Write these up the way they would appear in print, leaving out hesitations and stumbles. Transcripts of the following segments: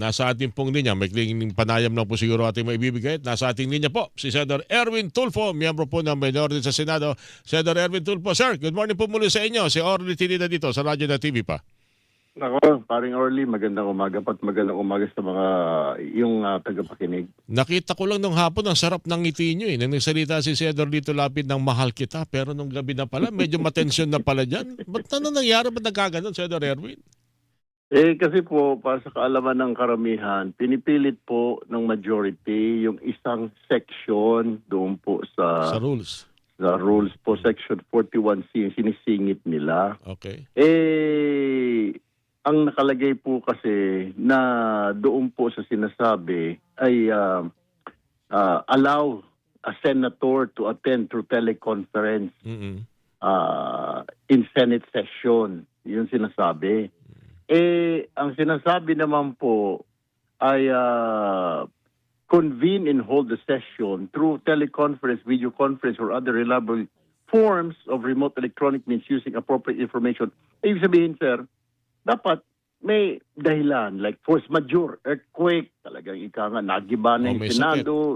nasa ating pong linya, may klinging panayam lang po siguro ating maibibigay. Nasa ating linya po, si Senator Erwin Tulfo, miyembro po ng Minority sa Senado. Senator Erwin Tulfo, sir, good morning po muli sa inyo. Si Orly Tinida dito sa Radyo na TV pa. Nako, paring Orly, magandang umaga pat magandang umaga sa mga yung tagapakinig. Nakita ko lang nung hapon, ang sarap ng ngiti nyo eh. Nang nagsalita si Senator Lito Lapid ng mahal kita, pero nung gabi na pala, medyo matensyon na pala dyan. Ba't na nangyari? Ba't nagkaganon, Senator Erwin? Kasi po, para sa kaalaman ng karamihan, pinipilit po ng majority yung isang section doon po Sa rules. sa rules po, section 41C, sinisingit nila. Okay. Ang nakalagay po kasi na doon po sa sinasabi ay allow a senator to attend through teleconference in Senate session. Yun sinasabi. Ang sinasabi naman po ay convene and hold the session through teleconference, video conference, or other reliable forms of remote electronic means using appropriate information. Ibig sabihin, sir, dapat may dahilan like force majeure, earthquake, talagang ika nga, nagiba na yung may Senado,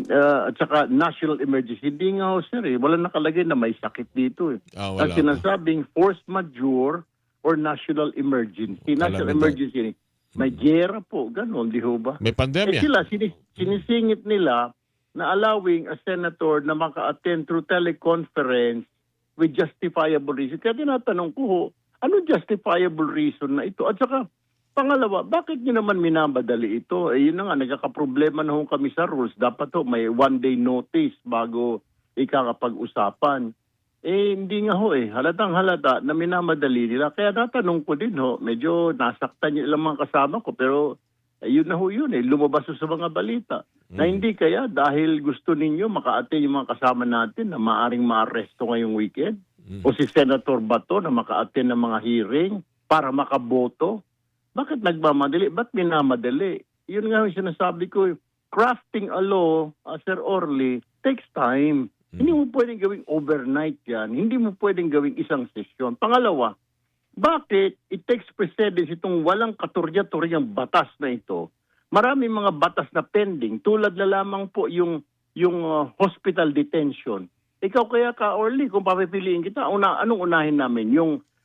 at saka national emergency. Hindi nga ho, sir, wala nakalagay na may sakit dito. Wala Ang sinasabing force majeure or national emergency. National emergency, may gera po, gano'n, di ho ba? May pandemya. Sila, sinisingit nila na allowing a senator na maka-attend through teleconference with justifiable reason. Kaya tinatanong ko ho, ano justifiable reason na ito? At saka, pangalawa, bakit nyo naman minamadali ito? Yun na nga, nagkakaproblema na ho kami sa rules. Dapat ho, may one-day notice bago ikakapag-usapan. Hindi nga ho halatang halata na minamadali nila. Kaya natanong ko din ho, medyo nasaktan yung ilang mga kasama ko, pero yun na ho yun lumabas ho sa mga balita. Na hindi kaya dahil gusto ninyo maka-attend yung mga kasama natin na maaring maaresto ngayong weekend, o si Senator Bato na maka-attend ng mga hearing para makaboto. Bakit nagmamadali? Ba't minamadali? Yun nga yung sinasabi ko, crafting a law, Sir Orly, takes time. Hindi mo pwedeng gawing overnight yan. Hindi mo pwedeng gawing isang sesyon. Pangalawa, bakit it takes precedence itong walang katurya-turyang batas na ito? Maraming mga batas na pending, tulad na lamang po yung hospital detention. Ikaw kaya ka, Orly, kung papipiliin kita, anong unahin namin?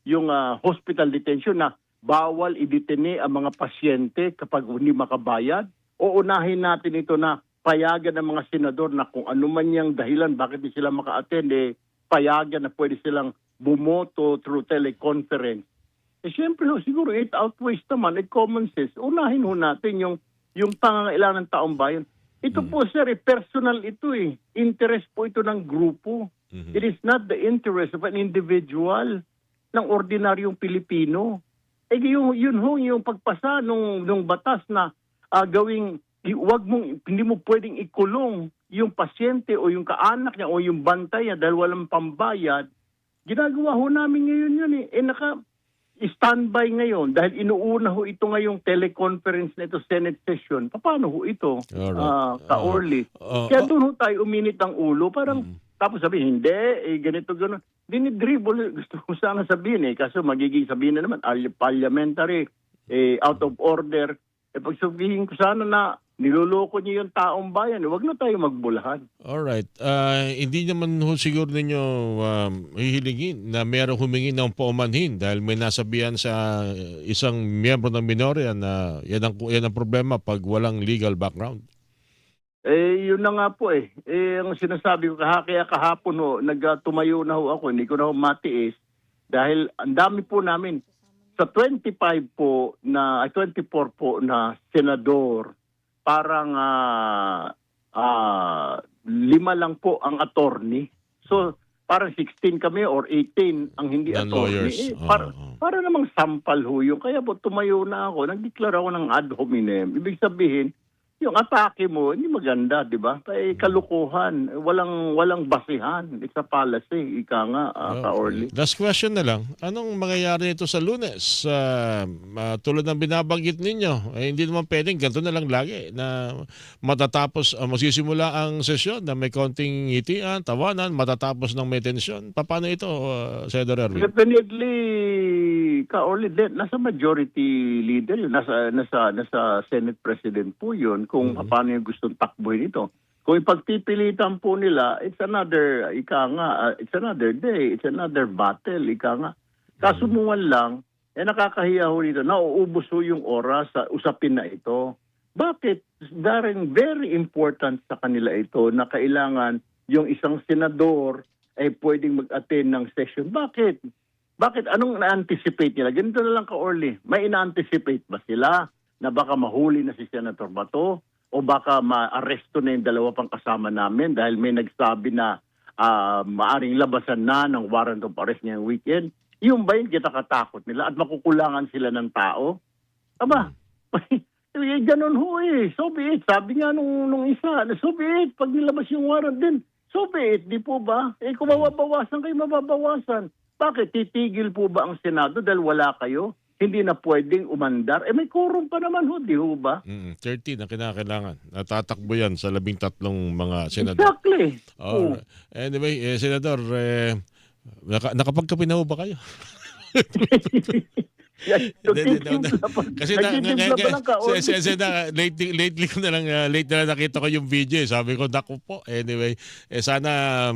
Yung hospital detention na bawal idetene ang mga pasyente kapag hindi makabayad? O unahin natin ito na payagan ng mga senador na kung ano man yung dahilan bakit di sila maka-attend, payagan na pwede silang bumoto through teleconference. Siyempre, siguro it outweighs naman, common sense. Unahin ho natin yung pangangailangan ng taong bayan. Ito po, sir, personal ito interest po ito ng grupo. It is not the interest of an individual, ng ordinaryong Pilipino. Yung pagpasa nung batas na hindi mo pwedeng ikulong yung pasyente o yung kaanak niya o yung bantay niya dahil walang pambayad. Ginagawa ho namin ngayon yun standby ngayon dahil inuuna ho ito ngayong teleconference na ito, Senate session. Paano ho ito, ka-Orly? Kaya doon ho tayo uminit ang ulo. Parang tapos sabihin, hindi, ganito, gano'n. Dinidribble, gusto ko sana sabihin kaso magiging sabihin na naman, parliamentary, out of order. Pag sabihin ko sana na niloloko niyo yung taong bayan, huwag na tayo magbulahan. Alright. Hindi naman ho siguro ninyo hihilingin na mayroong humingi ng paumanhin dahil may nasabihan sa isang miyembro ng minorya na yan ang problema pag walang legal background. Yun na nga po ang sinasabi ko, kaya kahapon nagtumayo na ho ako, hindi ko na ho matiis dahil ang dami po namin sa 24 po na senador, parang 5 lang po ang attorney. So, parang 16 kami or 18 ang hindi attorney. Para namang sampal ho yun. Kaya po tumayo na ako, nagdeklara ako ng ad hominem. Ibig sabihin, yung atake mo, hindi maganda, di ba? Kalukuhan, walang basihan. It's a policy, ika nga, ka-Orly. Last question na lang. Anong mangyayari nito sa Lunes? Tulad ng binabanggit ninyo, hindi naman pwedeng ganito na lang lagi na matatapos, magsisimula ang sesyon na may konting ngitian, tawanan, matatapos ng may tensyon. Paano ito, Senator Erwin? Definitely, Ka-Orly, nasa majority leader yun, nasa Senate President po yun kung paano yung gustong takbuhin ito. Kung ipagpipilitan po nila, it's another day, it's another battle, Kasunungan lang, nakakahiya ho dito, nauubos ho yung oras sa usapin na ito. Bakit? Very important sa kanila ito na kailangan yung isang senador ay pwedeng mag-attend ng session. Bakit? Bakit? Anong na-anticipate nila? Ganito na lang ka-Orly. May ina-anticipate ba sila na baka mahuli na si Senator Bato o baka ma-aresto na yung dalawa pang kasama namin dahil may nagsabi na maaring labasan na ng warrant of arrest ngayong weekend? Yung ba yung kitakatakot nila at makukulangan sila ng tao? Aba, ganun ho eh. So be it. Sabi nga nung isa, so be it. Pag nilabas yung warrant din, so be it. Di po ba? Kung mababawasan kayo, mababawasan. Bakit? Titigil po ba ang Senado dahil wala kayo? Hindi na pwedeng umandar? May quorum pa naman ho, di ho ba? 13 na kinakailangan. Natatakbo yan sa 13 mga senador. Exactly. Alright. Anyway, Senador, nakapagkape na ho ba kayo? Kasi lately ko na lang nakita ko yung video. Sabi ko, naku po. Anyway, sana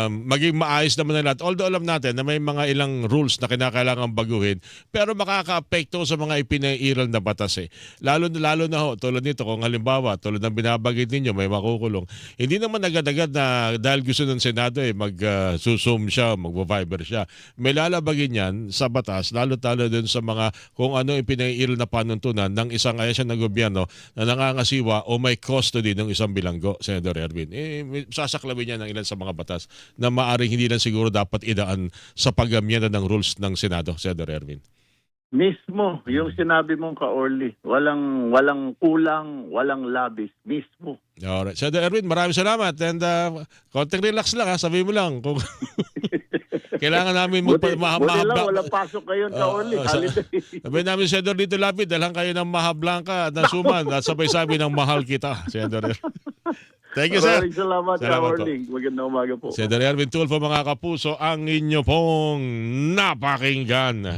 maging maayos naman na lahat. Although alam natin na may mga ilang rules na kinakailangan baguhin, pero makaka-apekto sa mga ipinairal na batas eh. Lalo na ho, tulad nito, kung halimbawa, tulad ng binabagit ninyo, may makukulong. Hindi naman agad-agad na dahil gusto ng Senado mag-zoom siya, mag-viber siya. May lalabagin yan sa batas, lalo-talo dun sa mga kung ano yung pinairal na panuntunan ng isang ahensya ng gobyerno na nangangasiwa o may custody ng isang bilanggo, Senator Erwin. Sasaklawin niya ng ilan sa mga batas na maaaring hindi lang siguro dapat idaan sa paggamyana ng rules ng Senado, Senator Erwin. Mismo, yung sinabi mong ka-Orly, walang kulang, walang labis, mismo. Alright. Senator Erwin, maraming salamat and konting relax lang sabi mo lang kung kailangan namin buti lang, walang pasok ngayon ka-Orly. Sabi namin, Senator dito lapit, dalhan kayo ng Mahablangka at ng Suman at sabay-sabi ng mahal kita, Senator. Thank you, sir. Maraming salamat ka-Orly. Magandang umaga po. Senator Erwin Tulfo, mga kapuso, ang inyo pong napakinggan.